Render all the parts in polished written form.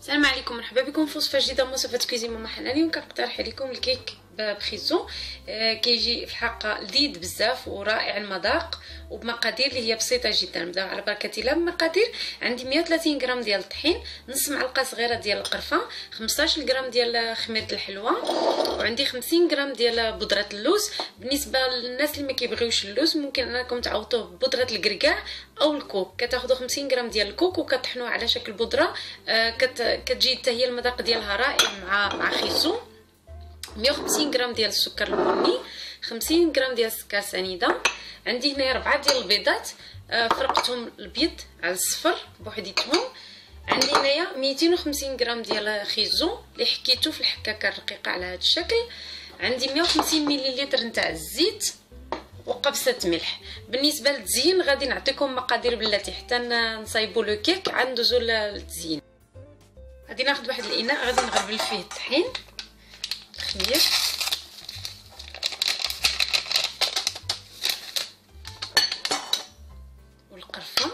السلام عليكم، مرحبا بكم في وصفه جديده من وصفات كوزين ماما حناني. وكنقترح عليكم الكيك بخيزو. كيجي في الحقيقه لذيذ بزاف ورائع المذاق وبمقادير اللي هي بسيطه جدا. نبداو على بركه الله بالمقادير. عندي 130 غرام ديال الطحين، نص معلقه صغيره ديال القرفه، 15 غرام ديال خميره الحلوى، وعندي 50 غرام ديال بودره اللوز. بالنسبه للناس اللي ما كيبغيوش اللوز ممكن انكم تعوضوه ببودره الكركاع او الكوك. كتاخذوا 50 غرام ديال الكوك وكطحنوه على شكل بودره. كتجي حتى هي المذاق ديالها رائع مع خيزو. 150 غرام ديال السكر البني، 50 غرام ديال السكر سنيده. عندي هنايا 4 ديال البيضات، فرقتهم البيض على الصفر بوحديتهم. عندي هنايا 250 غرام ديال خيزو اللي حكيته في الحكاكه الرقيقه على هذا الشكل. عندي 150 ملل نتاع الزيت وقبصه ملح. بالنسبه للتزيين غادي نعطيكم مقادير بلاتي حتى نصايبوا لو كيك. ندوزو للتزيين. غادي ناخذ واحد الاناء غادي نغربل فيه الطحين، الخمير، والقرفه،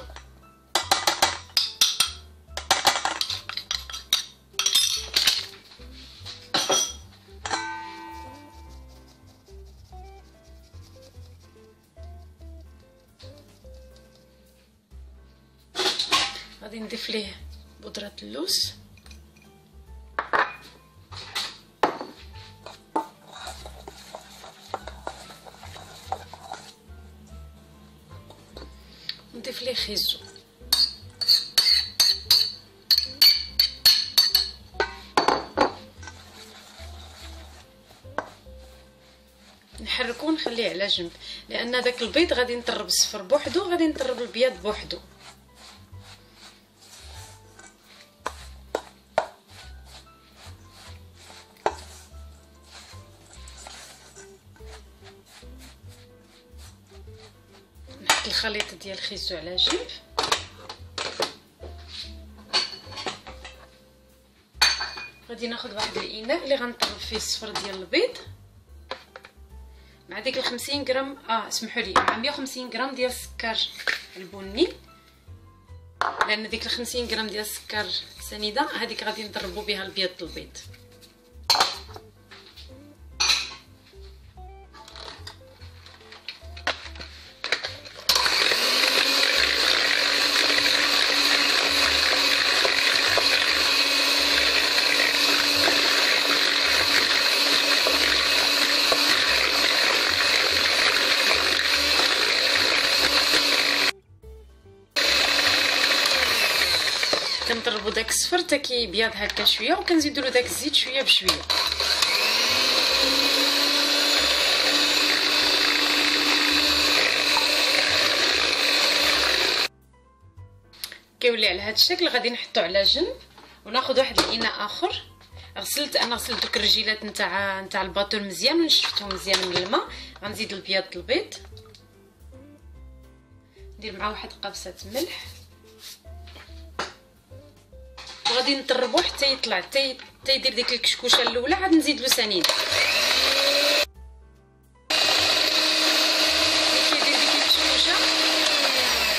غادي نضيف ليه بودره اللوز، نضيف ليه خيزو، نحركو ونخليه على جنب لان داك البيض غادي نطرب الصفر بوحدو، غادي نطرب البياض بوحدو. الخليط ديال الخيزو على جنب. غادي ناخذ واحد الاناء اللي غنطرب فيه الصفر ديال البيض مع ديك 50 غرام اسمحوا لي مع 150 غرام ديال السكر البني، لان ديك 50 غرام ديال السكر سنيده هذيك غادي نضربوا بها البيض البيض. كنضربوا داك الصفر حتى كيبيض هكا شويه، وكنزيدوا له داك الزيت شويه بشويه. كيولي على هذا الشكل غادي نحطو على جنب وناخذ واحد الاناء اخر. غسلت دوك الرجيلات نتاع الباطون مزيان ونشفتهم مزيان من الماء. غنزيد البياض البيض، ندير معاه واحد قبصه ملح، وغادي نطربوه حتى يطلع حتى يدير ديك الكشكوشه الاولى. عاد نزيد له سنيد.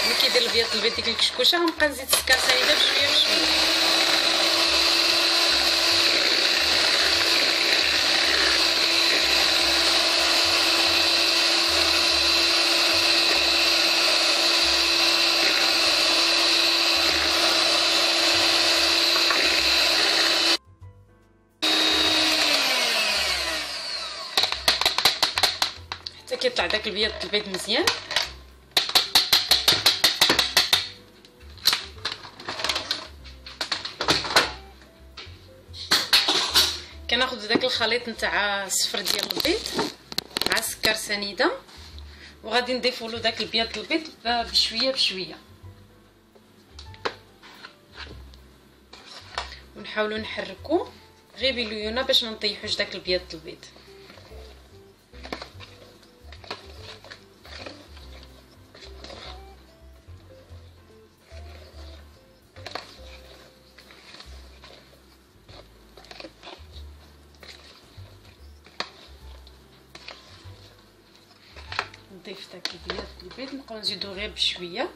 ملي كيدير البياض البيض ديك الكشكوشه غنبقى نزيد السكر سنيده بشويه بشويه. كيطلع داك البيض البيض مزيان. كناخذ داك الخليط نتاع الصفر ديال البيض مع السكر سنيده، وغادي نضيفوا له داك البيض البيض بشويه بشويه، ونحاولوا نحركوه غير باليونه باش ما نطيحوش داك البيض البيض. نضيف داك البيض نبقاو نزيدو غير بشويه.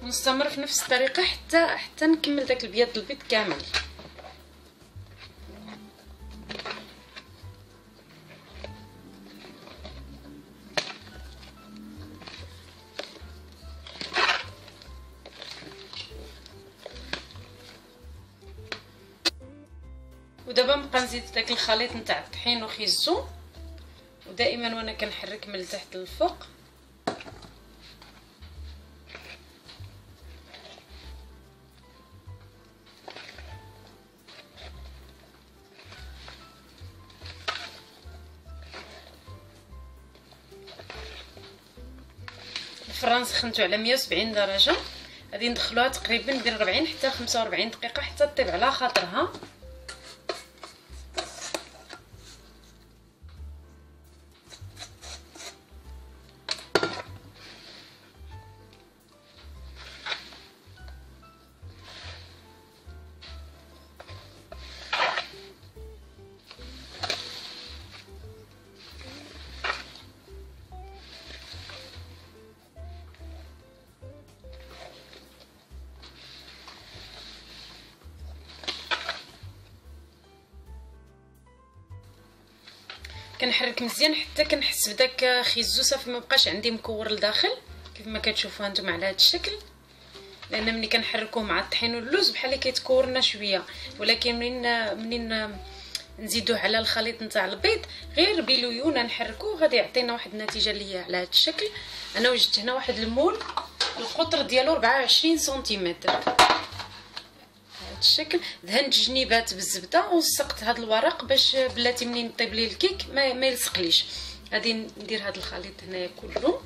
ونستمر في نفس الطريقه حتى نكمل داك البيض كامل. ودابا نبقى نزيد داك الخليط نتاع الطحين وخيزو، ودائما وانا كنحرك من التحت للفوق. الفران سخنتو على 170 درجه، غادي ندخلوها تقريبا من 40 حتى 45 دقيقه حتى طيب على خاطرها. كنحرك مزيان حتى كنحس بداك خيزو صافي ما بقاش عندي مكور لداخل كيف ما كتشوفوا هانتوما على هذا الشكل، لان ملي كنحركوه مع الطحين واللوز بحال اللي كيتكورنا شويه، ولكن منين نزيدوه على الخليط نتاع البيض غير بليونه نحركوه غادي يعطينا واحد النتيجه اللي هي على هذا الشكل. انا وجدت هنا واحد المول القطر ديالو 24 سنتيمتر هذا الشكل. دهنت جنيبات بالزبده وسقت هذا الورق باش بلاتي منين طيب لي الكيك ما يلصقليش. غادي ندير هذا الخليط هنايا كله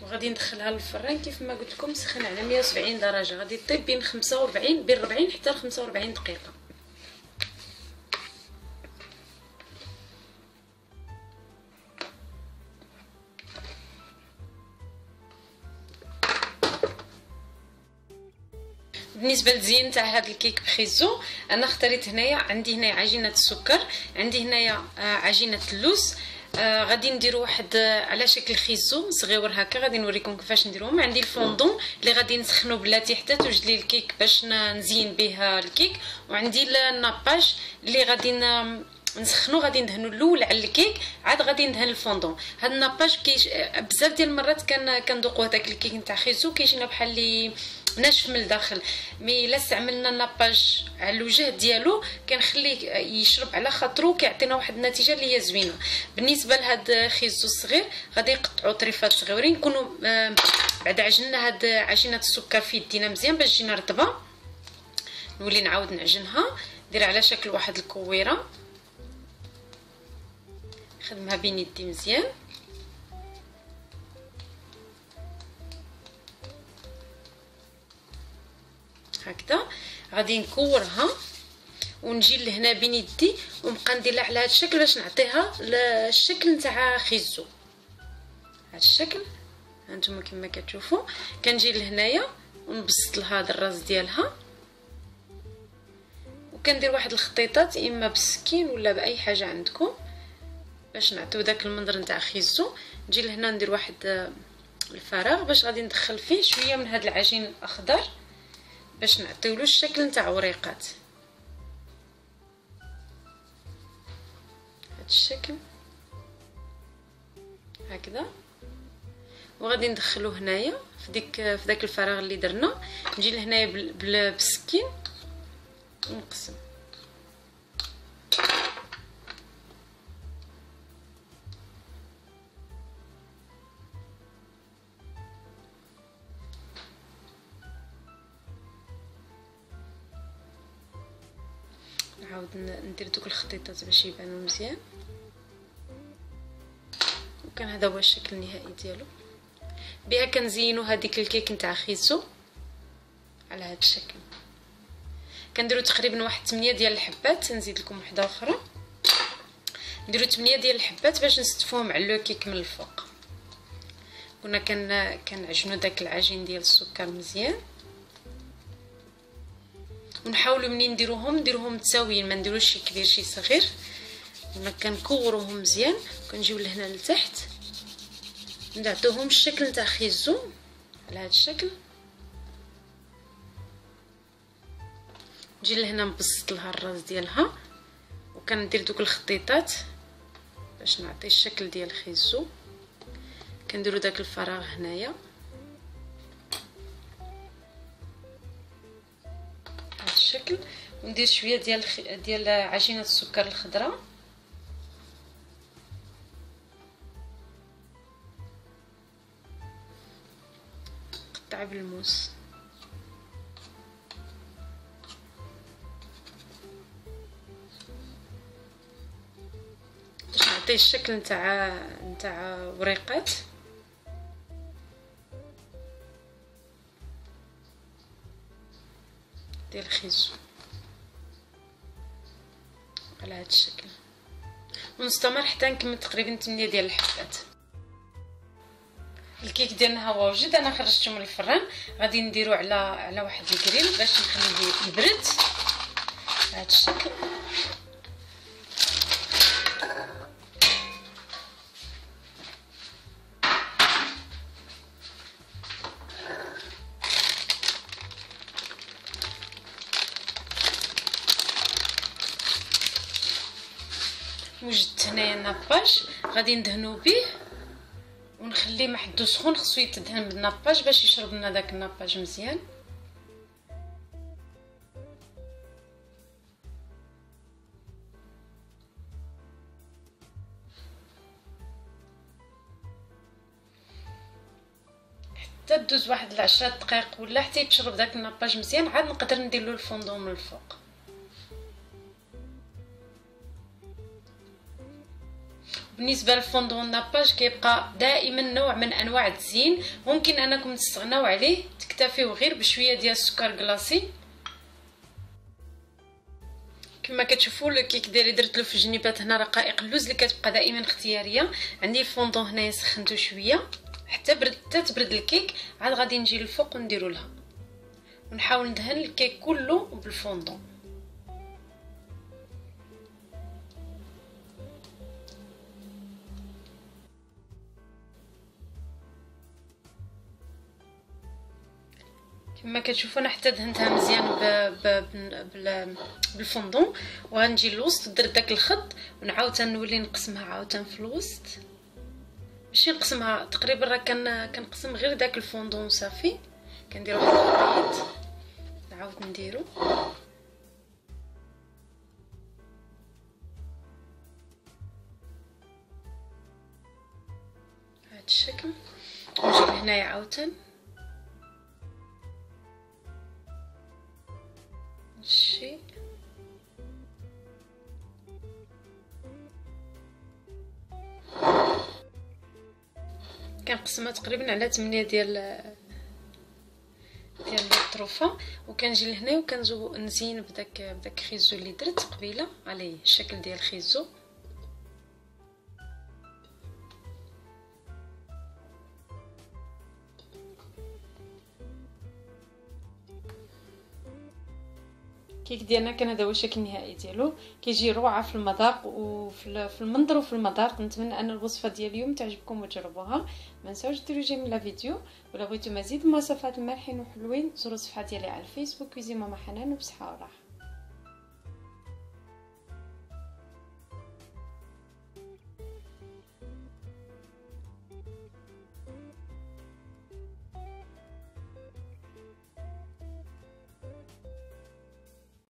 وغادي ندخلها للفران كيف ما قلت لكم سخن على 170 درجه، غادي طيب بين 40 حتى ل 45 دقيقه. بالنسبه للزين تاع هذا الكيك بخيزو انا اختاريت هنايا، عندي هنايا عجينه السكر، عندي هنايا عجينه اللوز. غادي نديرو واحد على شكل خيزو صغيور هكا، غادي نوريكم كيفاش نديروهم. عندي الفوندون اللي غادي نسخنو بلاتي حتى توجد لي الكيك باش نزين به الكيك، وعندي الناباج اللي غادي نسخنو غادي ندهنو الاول على الكيك عاد غادي ندهن الفوندون. هاد الناباج بزاف ديال المرات كندوقو هذاك الكيك نتاع خيزو كيجينا بحال اللي ناشف من الداخل، مي الا استعملنا الناباج على الوجه ديالو كنخليه يشرب على خاطرو كيعطينا واحد النتيجه اللي هي زوينه. بالنسبه لهاد خيزو الصغير غادي نقطعوا طريفات صغيورين، نكونوا بعد عجننا هاد عجينه السكر في يدينا مزيان باش تجينا رطبه. نولي نعاود نعجنها، ندير على شكل واحد الكويره، نخدمها بين يدي مزيان هكذا. غادي نكورها ونجي لهنا بين يدي ونبقى ندير لها على هذا الشكل باش نعطيها الشكل نتاع خيزو. هذا الشكل هانتوما كما كتشوفوا. كنجي لهنايا ونبسط لها هذا الراس ديالها وكندير واحد الخطيطات اما بالسكين ولا باي حاجه عندكم باش نعطيو داك المنظر نتاع خيزو. نجي لهنا ندير واحد الفراغ باش غادي ندخل فيه شويه من هذا العجين الاخضر باش نعطيولو الشكل نتاع وريقات. هذا الشكل هكذا، وغادي ندخلو هنايا في داك الفراغ اللي درنا. نجي لهنايا بالسكين ونقسم. نعاود ندير دوك الخطيطات باش يبانو مزيان، وكان هذا هو الشكل النهائي ديالو. بها كنزينو هذيك الكيك نتاع خيزو على هذا الشكل. كنديرو تقريبا واحد 8 ديال الحبات، نزيد لكم وحده اخرى. نديرو 8 ديال الحبات باش نستفوهم على لو كيك من الفوق. كنا كنعجنوا داك العجين ديال السكر مزيان، ونحاولوا منين نديروهم متساويين، ما نديروش شي كبير شي صغير. كنكوروهم مزيان، كنجيو لهنا لتحت نعطوهم الشكل نتاع خيزو على هذا الشكل. نجي لهنا نبسط لها الراس ديالها وكندير دوك الخطيطات باش نعطي الشكل ديال الخيزو. كنديروا داك الفراغ هنايا بهذا الشكل، وندير شويه ديال عجينه السكر الخضراء. قطع بالموس باش نعطيه الشكل نتاع وريقات. ديال الخيزو على هذا الشكل، ونستمر حتى نكمل تقريبا 8 ديال الحبات. الكيك ديالنا هو وجد. انا خرجته من الفران، غادي نديرو على واحد الكريل باش نخليه يبرد بهذا الشكل. وجدت هنايا الناباج غادي ندهنو به ونخليه محدو سخون. خصو يتدهن بالناباج باش يشرب لنا داك الناباج مزيان. حتى دوز واحد 10 دقائق ولا حتى يتشرب داك الناباج مزيان، عاد نقدر نديرلو الفوندون من الفوق. بالنسبه للفوندون الناباج كيبقى دائما نوع من انواع التزيين، ممكن انكم تستغناو عليه، تكتفيو غير بشويه ديال السكر كلاصي. كما كتشوفوا الكيك ديالي درت له في الجنيبات هنا رقائق اللوز اللي كتبقى دائما اختياريه. عندي الفوندون هنايا سخنته شويه حتى تبرد الكيك، عاد غادي نجي للفوق ونديرو لها ونحاول ندهن الكيك كله بالفوندون. كما كتشوفوا انا حتى دهنتها مزيان بالفوندون، وغنجي للوسط درت داك الخط ونعاود نولي نقسمها عاوتاني في الوسط. ماشي نقسمها تقريبا، راه كنقسم غير داك الفوندون صافي. كندير واحد الخيط نعاود نديرو بهذا الشكل، ونجيب هنايا عاوتاني الشيء. كنقسمها تقريبا على 8 ديال الطروفه، وكنجي لهنا وكنزين بداك الخيزو اللي درت قبيله عليه الشكل ديال الخيزو. الكيك ديالنا كان هذا هو الشكل النهائي ديالو، كيجي روعه في المذاق وفي المنظر وفي المذاق. نتمنى ان الوصفه ديال اليوم تعجبكم وتجربوها. ما نساوش ديروا جيم لا فيديو، ولا بغيتو مزيد من وصفات مالحين وحلوين زوروا الصفحه ديالي على الفيسبوك كوزين ماما حنان، وبصحه وراحه.